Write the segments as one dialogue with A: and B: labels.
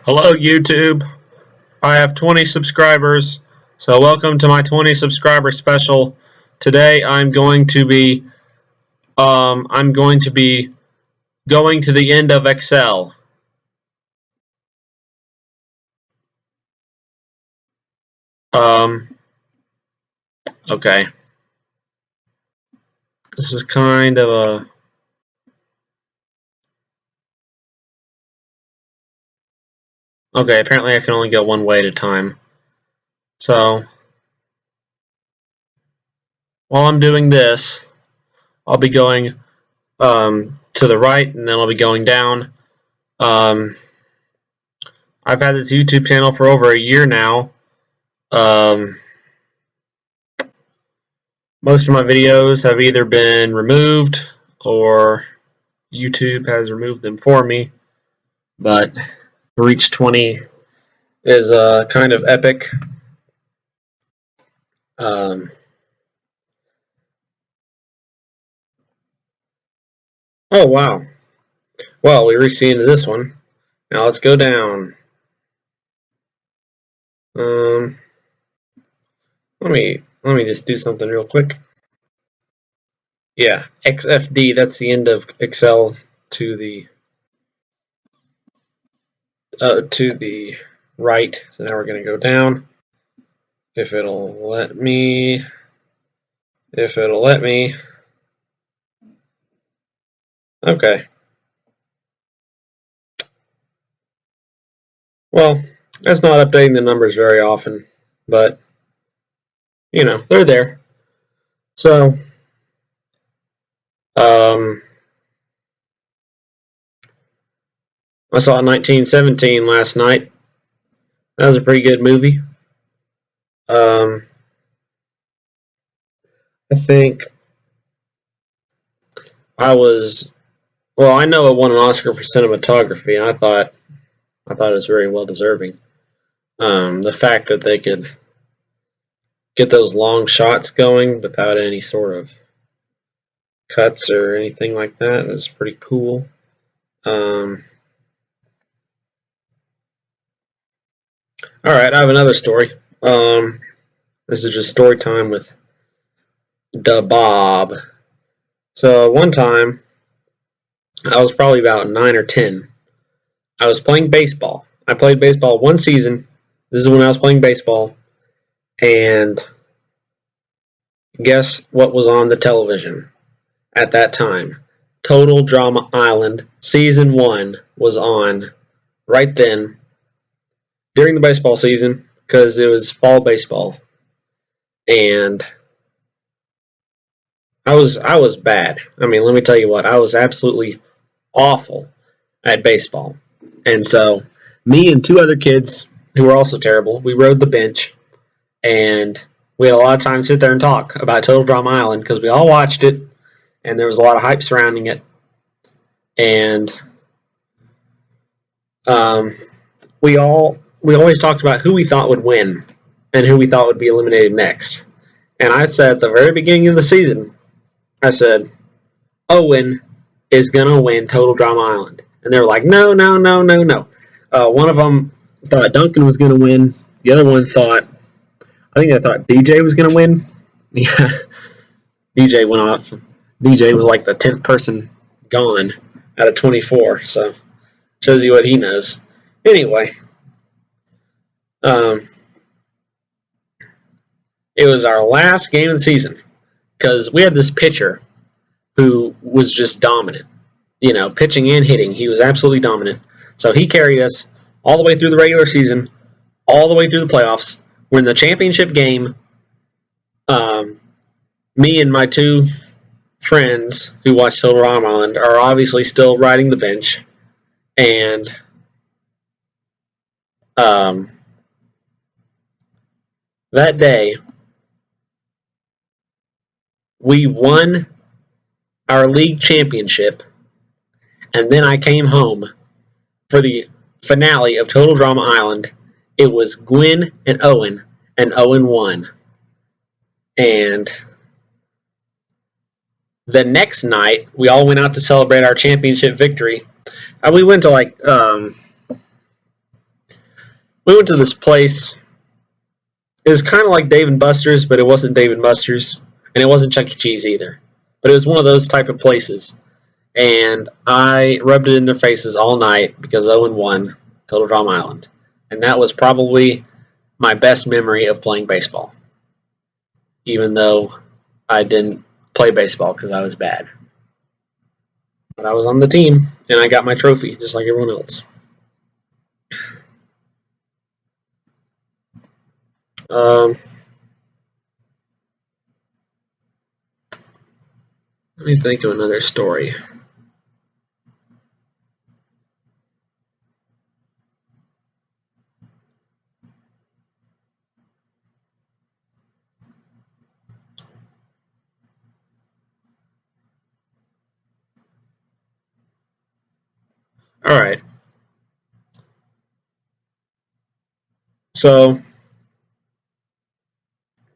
A: Hello YouTube. I have 20 subscribers, so welcome to my 20 subscriber special. Today I'm going to be going to the end of Excel. Okay. This is kind of a Okay, apparently I can only go one way at a time. So while I'm doing this, I'll be going to the right, and then I'll be going down. I've had this YouTube channel for over a year now. Most of my videos have either been removed or YouTube has removed them for me, but to reach 20 is kind of epic. Oh wow! Well, we reached the end of this one. Now let's go down. Let me just do something real quick. Yeah, XFD. That's the end of Excel to the right. So now we're going to go down. If it'll let me. Okay. Well, that's not updating the numbers very often, but you know, they're there. So, I saw 1917 last night. That was a pretty good movie. I think I was I know it won an Oscar for cinematography, and I thought it was very well deserving. The fact that they could get those long shots going without any sort of cuts or anything like that was pretty cool. All right, I have another story. This is just story time with Da Bob. So one time, I was probably about 9 or 10. I was playing baseball. I played baseball one season. This is when I was playing baseball. And guess what was on the television at that time? Total Drama Island Season 1 was on right then during the baseball season because it was fall baseball. And I was bad. I mean, let me tell you what, I was absolutely awful at baseball. And so me and two other kids who were also terrible, we rode the bench, and we had a lot of time to sit there and talk about Total Drama Island because we all watched it, and there was a lot of hype surrounding it. And we always talked about who we thought would win and who we thought would be eliminated next. And I said at the very beginning of the season, I said, Owen is going to win Total Drama Island. And they were like, no, no, no, no, no. One of them thought Duncan was going to win. The other one thought, I think they thought DJ was going to win. Yeah, DJ went off. DJ was like the 10th person gone out of 24. So shows you what he knows. Anyway, it was our last game of the season because we had this pitcher who was just dominant. You know, pitching and hitting, he was absolutely dominant. So he carried us all the way through the regular season, all the way through the playoffs. We're in the championship game. Me and my two friends who watched Total Drama Island are obviously still riding the bench, and that day we won our league championship, and then I came home for the finale of Total Drama Island. It was Gwen and Owen won. And the next night, we all went out to celebrate our championship victory. We went to we went to this place. It was kind of like Dave and Buster's, but it wasn't Dave and Buster's, and it wasn't Chuck E. Cheese either. But it was one of those type of places. And I rubbed it in their faces all night because Owen won Total Drama Island. And that was probably my best memory of playing baseball, even though I didn't play baseball because I was bad. But I was on the team, and I got my trophy just like everyone else. Um, Let me think of another story. All right. So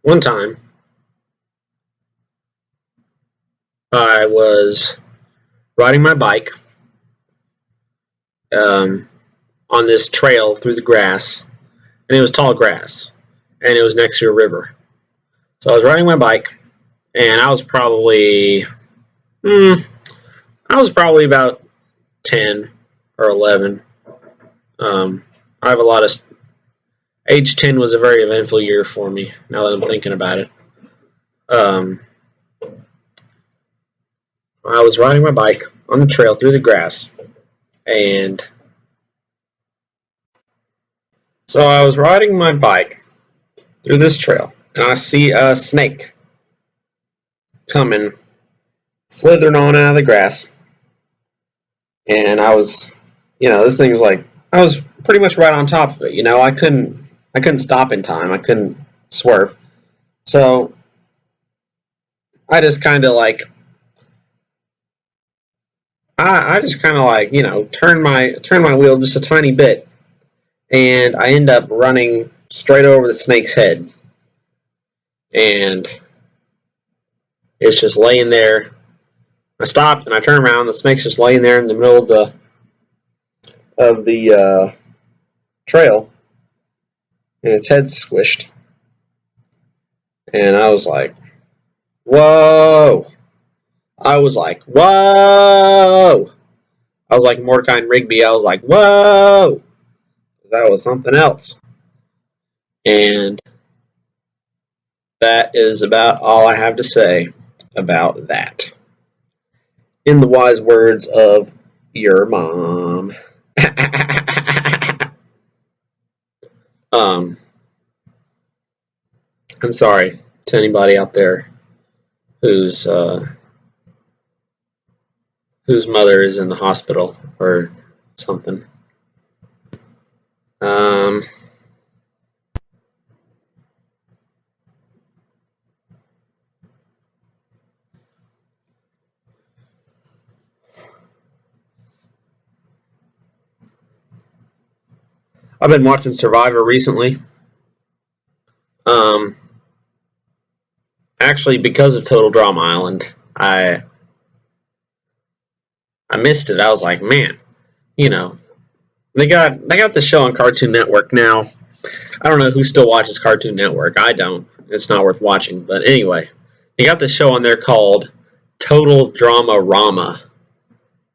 A: one time I was riding my bike um, on this trail through the grass, and it was tall grass, and it was next to a river. So I was riding my bike, and I was probably about 10 or 11. Um, I have a lot of age 10 was a very eventful year for me. Now that I'm thinking about it, um, I was riding my bike on the trail through the grass, and so I was riding my bike through this trail, and I see a snake coming, slithering on out of the grass, and this thing was like, I was pretty much right on top of it. I couldn't stop in time. I couldn't swerve. So I just kind of like, I just kind of like, turn my wheel just a tiny bit, and I end up running straight over the snake's head, and it's just laying there. I stopped and I turned around. The snake's just laying there in the middle of the trail, and its head's squished. And I was like, "Whoa!" I was like, "Whoa!" I was like Mordecai and Rigby. I was like, "Whoa!" That was something else. And that is about all I have to say about that. In the wise words of your mom. um, I'm sorry to anybody out there whose whose mother is in the hospital or something. Um, I've been watching Survivor recently. Um, Actually, because of Total Drama Island, I missed it. I was like, man, you know, they got the show on Cartoon Network now. I don't know who still watches Cartoon Network. I don't. It's not worth watching. But anyway, they got this show on there called Total Drama Rama,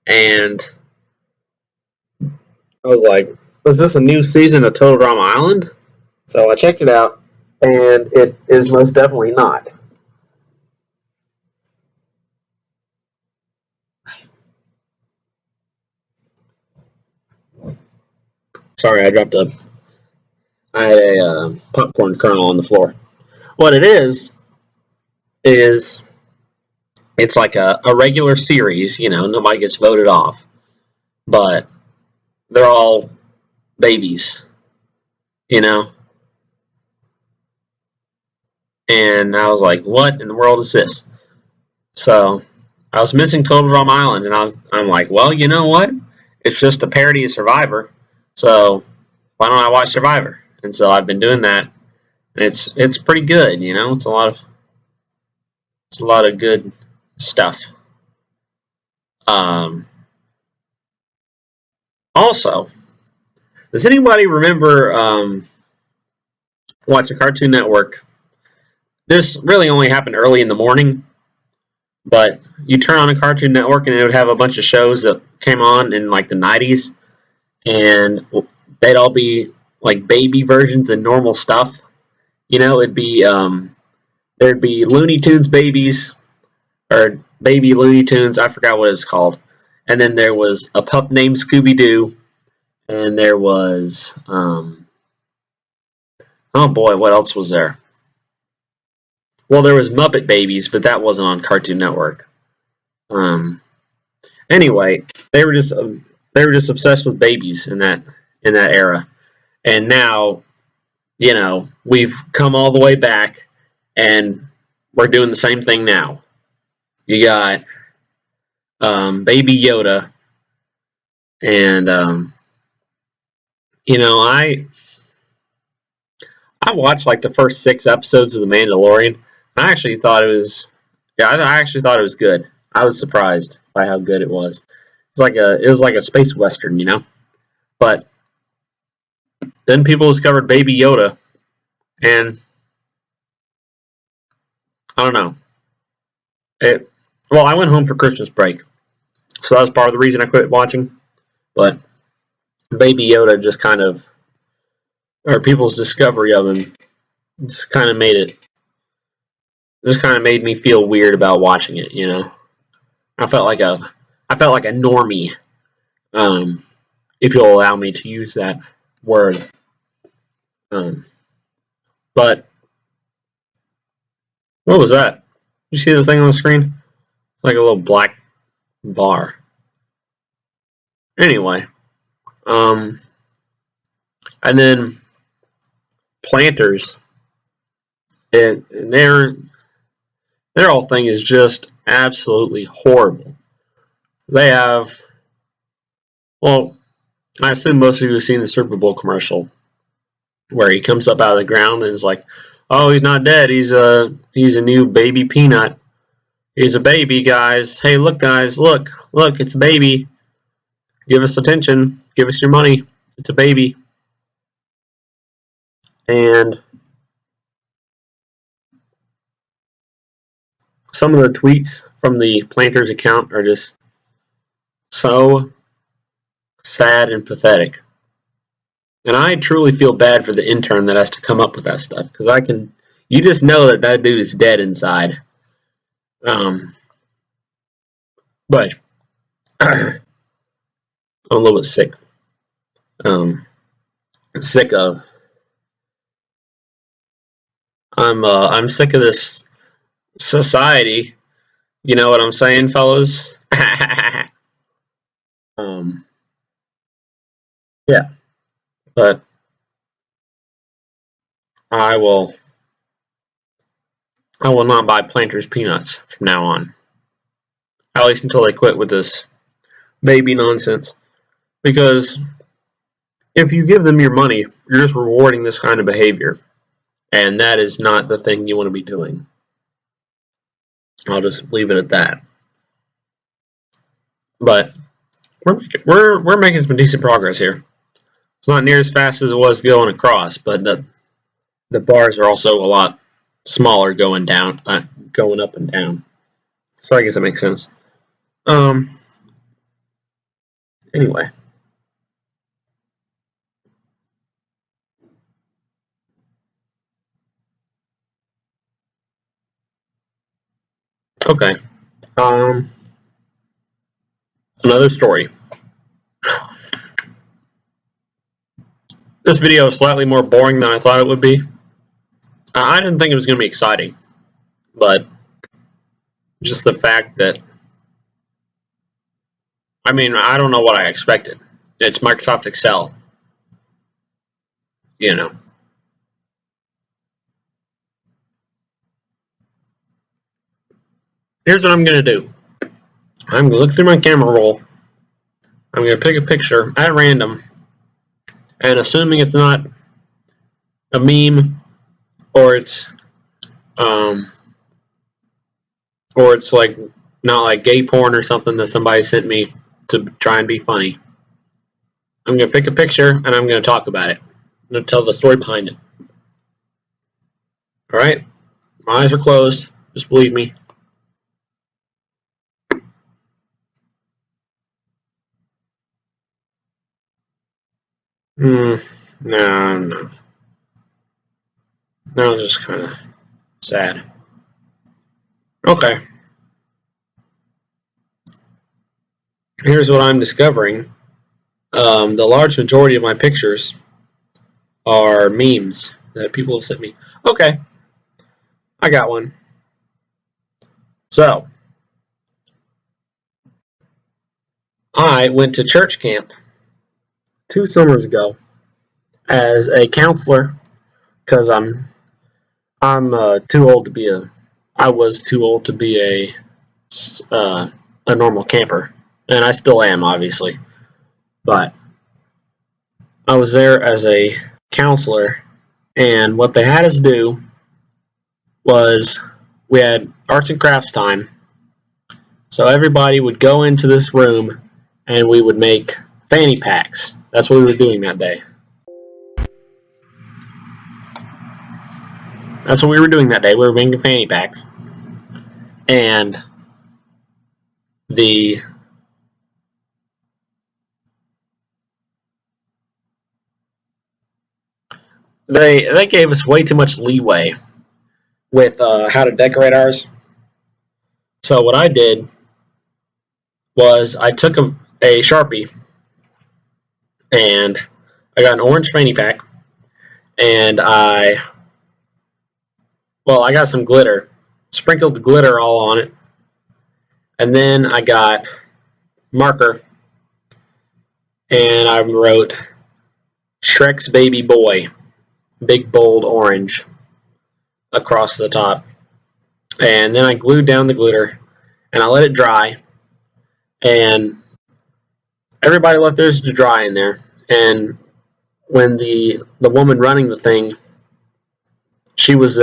A: and I was like, was this a new season of Total Drama Island? So I checked it out, and it is most definitely not. Sorry, I had a popcorn kernel on the floor. What it is it's like a regular series. Nobody gets voted off, but they're all babies. You know, and I was like, what in the world is this? So I was missing Total Drama Island, and I'm like, well, you know what? It's just a parody of Survivor, so why don't I watch Survivor? And so I've been doing that, and it's pretty good. It's a lot of good stuff. Um, Also, Does anybody remember watching Cartoon Network? This really only happened early in the morning, but you turn on a Cartoon Network and it would have a bunch of shows that came on in like the 90s, and they'd all be like baby versions of normal stuff. It'd be there'd be Looney Tunes babies or baby Looney Tunes. I forgot what it was called. And then there was a pup named Scooby Doo, and there was oh boy, what else was there? Well, there was Muppet Babies, but that wasn't on Cartoon Network. Um, anyway, they were just obsessed with babies in that era, and now we've come all the way back, and we're doing the same thing now. You got Baby Yoda, and I watched like the first 6 episodes of The Mandalorian. I actually thought it was I actually thought it was good. I was surprised by how good it was. It was like a space western, But then people discovered Baby Yoda, and I don't know. Well, I went home for Christmas break, so that was part of the reason I quit watching. But Baby Yoda just kind of, or people's discovery of him, just kind of made me feel weird about watching it. I felt like a normie, if you'll allow me to use that word. But what was that? You see this thing on the screen? It's like a little black bar. Anyway, and then Planters, and their whole thing is just absolutely horrible. They have, well, I assume most of you have seen the Super Bowl commercial where he comes up out of the ground and is like, "Oh, he's not dead. He's a new baby peanut. He's a baby, guys. Hey, look, guys, look, it's a baby. Give us attention. Give us your money. It's a baby." And some of the tweets from the Planters account are just so sad and pathetic. And I truly feel bad for the intern that has to come up with that stuff, because you just know that dude is dead inside. But I'm a little bit sick. Sick of. I'm sick of this society. You know what I'm saying, fellas? Yeah, but I will. I will not buy Planters peanuts from now on. At least until they quit with this baby nonsense. Because if you give them your money, you're just rewarding this kind of behavior. And that is not the thing you want to be doing. I'll just leave it at that. But we're making some decent progress here. It's not near as fast as it was going across, but the bars are also a lot smaller going up and down. So I guess that makes sense. Anyway. Okay. Another story. This video is slightly more boring than I thought it would be. I didn't think it was going to be exciting, but just the fact that, I mean, I don't know what I expected. It's Microsoft Excel. You know. Here's what I'm going to do. I'm going to look through my camera roll. I'm going to pick a picture at random, and assuming it's not a meme or it's like not like gay porn or something that somebody sent me to try and be funny, I'm going to pick a picture and I'm going to talk about it. I'm going to tell the story behind it. All right? My eyes are closed. Just believe me. No, no. That was just kind of sad. Okay. Here's what I'm discovering. The large majority of my pictures are memes that people have sent me. Okay, I got one. So, I went to church camp 2 summers ago as a counselor because I'm too old to be a. I was too old to be a normal camper, and I still am, obviously. But I was there as a counselor, and what they had us do was we had arts and crafts time. So everybody would go into this room, and we would make fanny packs. That's what we were doing that day. That's what we were doing that day. We were making fanny packs, and the they gave us way too much leeway with how to decorate ours. So what I did was I took a Sharpie and I got an orange fanny pack and I got some glitter, sprinkled the glitter all on it, and then I got marker and I wrote Shrek's baby boy, big bold orange across the top, and then I glued down the glitter and I let it dry, and everybody left theirs to dry in there. And when the woman running the thing, she was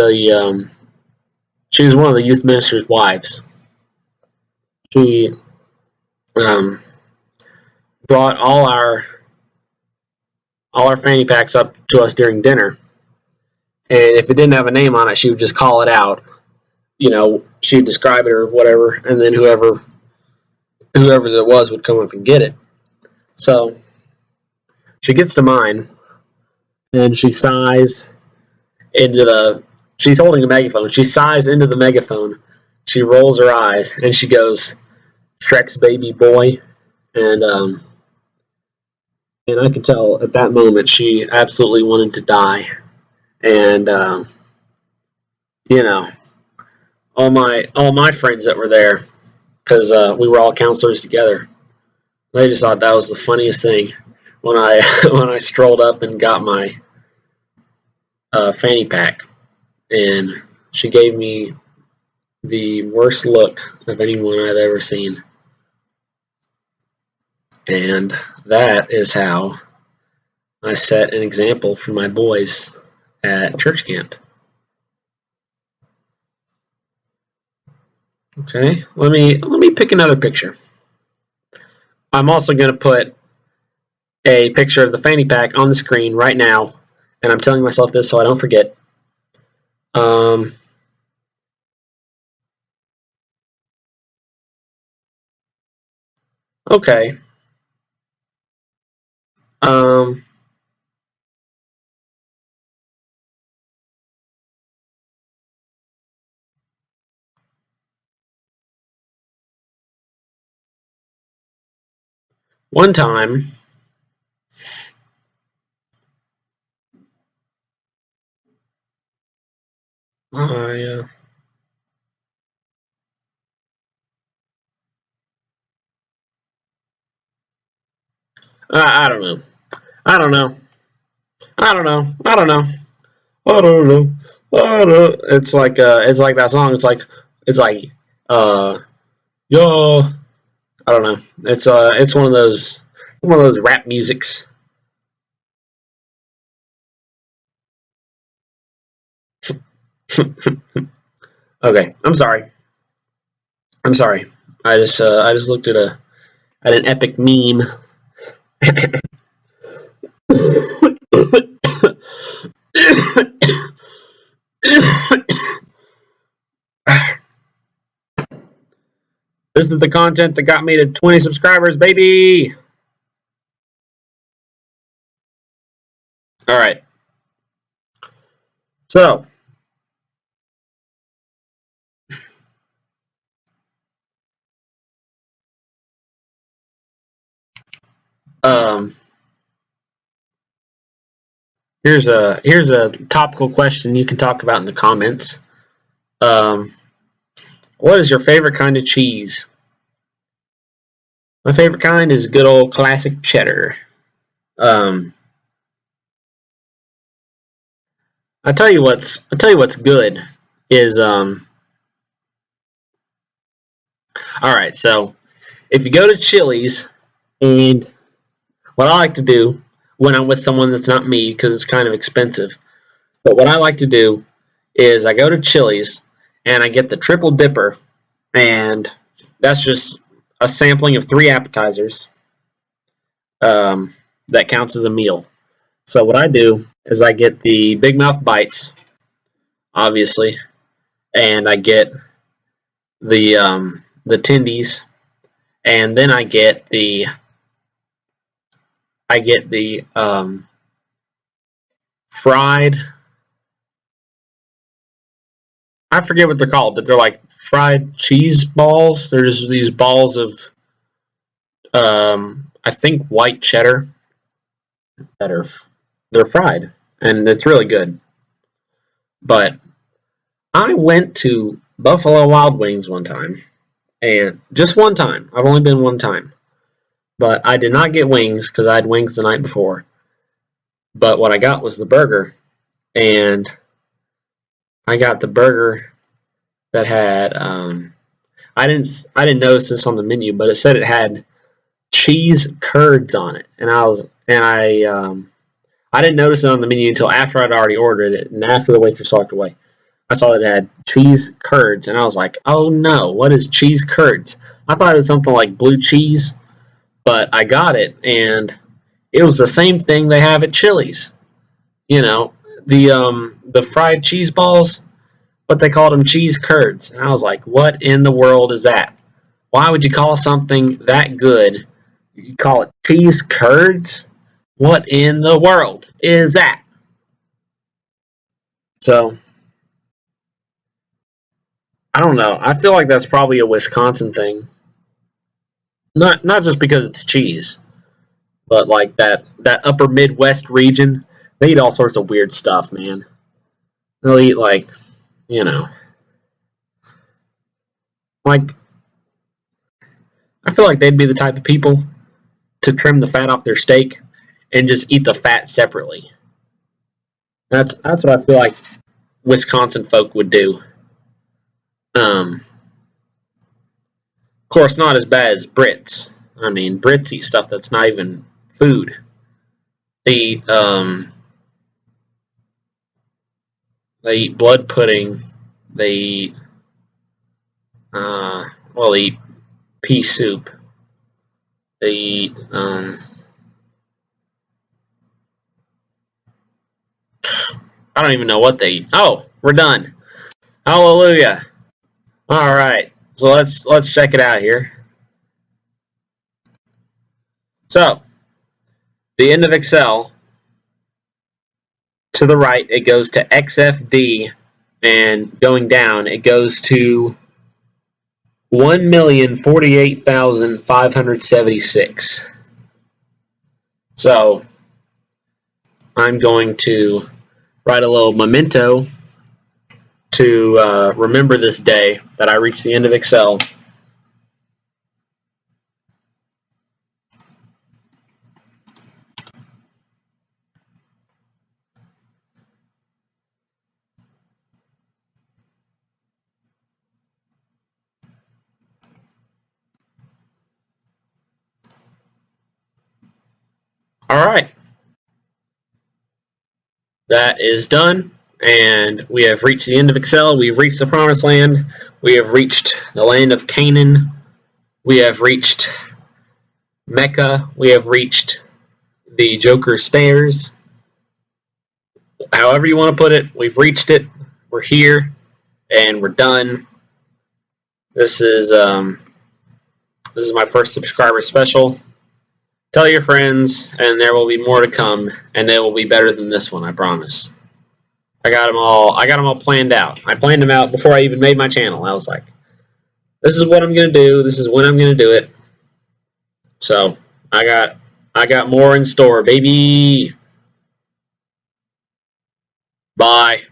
A: she was one of the youth minister's wives. She um, brought all our fanny packs up to us during dinner, and if it didn't have a name on it, she would just call it out. She'd describe it or whatever, and then whoever's it was would come up and get it. So she gets to mine, and she sighs into the. She's holding a megaphone. She sighs into the megaphone. She rolls her eyes, and she goes, "Shrek's baby boy," and and I could tell at that moment she absolutely wanted to die. And you know, all my friends that were there, because we were all counselors together, they just thought that was the funniest thing when I when I strolled up and got my fanny pack, and she gave me the worst look of anyone I've ever seen. And that is how I set an example for my boys at church camp. Okay, let me pick another picture. I'm also going to put a picture of the fanny pack on the screen right now, and I'm telling myself this so I don't forget. Um, okay. Um, one time, I I don't know. I don't know. I don't know. I don't know. I don't know. I don't. It's like that song. It's like uh yo. I don't know. It's one of those rap musics. Okay, I'm sorry. I'm sorry. I just looked at an epic meme. This is the content that got me to 20 subscribers, baby. All right. So, um, here's a topical question you can talk about in the comments. Um, what is your favorite kind of cheese? My favorite kind is good old classic cheddar. Um, I tell you what's good is all right. So if you go to Chili's, and what I like to do when I'm with someone that's not me because it's kind of expensive, but what I like to do is I go to Chili's and I get the triple dipper, and that's just a sampling of 3 appetizers. Um, that counts as a meal. So what I do is I get the Big Mouth bites, obviously, and I get the tendies, and then I get the fried. I forget what they're called, but they're like fried cheese balls. They're just these balls of I think white cheddar that are they're fried, and it's really good. But I went to Buffalo Wild Wings one time, and just one time. I've only been one time, but I did not get wings because I had wings the night before. But what I got was the burger, and I got the burger that had I didn't notice this on the menu, but it said it had cheese curds on it, and I didn't notice it on the menu until after I'd already ordered it, and after the waitress walked away. I saw it had cheese curds, and I was like, "Oh no, what is cheese curds?" I thought it was something like blue cheese, but I got it, and it was the same thing they have at Chili's. You know, the fried cheese balls, but they called them cheese curds, and I was like, "What in the world is that? Why would you call something that good? You call it cheese curds? What in the world is that?" So I don't know. I feel like that's probably a Wisconsin thing. Not just because it's cheese, but like that upper Midwest region, they eat all sorts of weird stuff, man. They'll eat like, you know, like I feel like they'd be the type of people to trim the fat off their steak and just eat the fat separately. That's what I feel like Wisconsin folk would do. Of course, not as bad as Brits. I mean, Brits eat stuff that's not even food. They eat they eat blood pudding. They eat well, they eat pea soup. They eat I don't even know what they eat. Oh, we're done. Hallelujah. All right. So let's check it out here. So the end of Excel to the right, it goes to XFD, and going down, it goes to 1,048,576. So I'm going to write a little memento to remember this day that I reached the end of Excel. All right, that is done, and we have reached the end of Excel. We've reached the promised land. We have reached the land of Canaan. We have reached Mecca. We have reached the Joker stairs. However you want to put it, we've reached it. We're here, and we're done. This is This is my first subscriber special. Tell your friends, and there will be more to come, and they will be better than this one, I promise. I got them all planned out. I planned them out before I even made my channel. I was like, this is what I'm gonna do. This is when I'm gonna do it. So I got more in store, baby. Bye.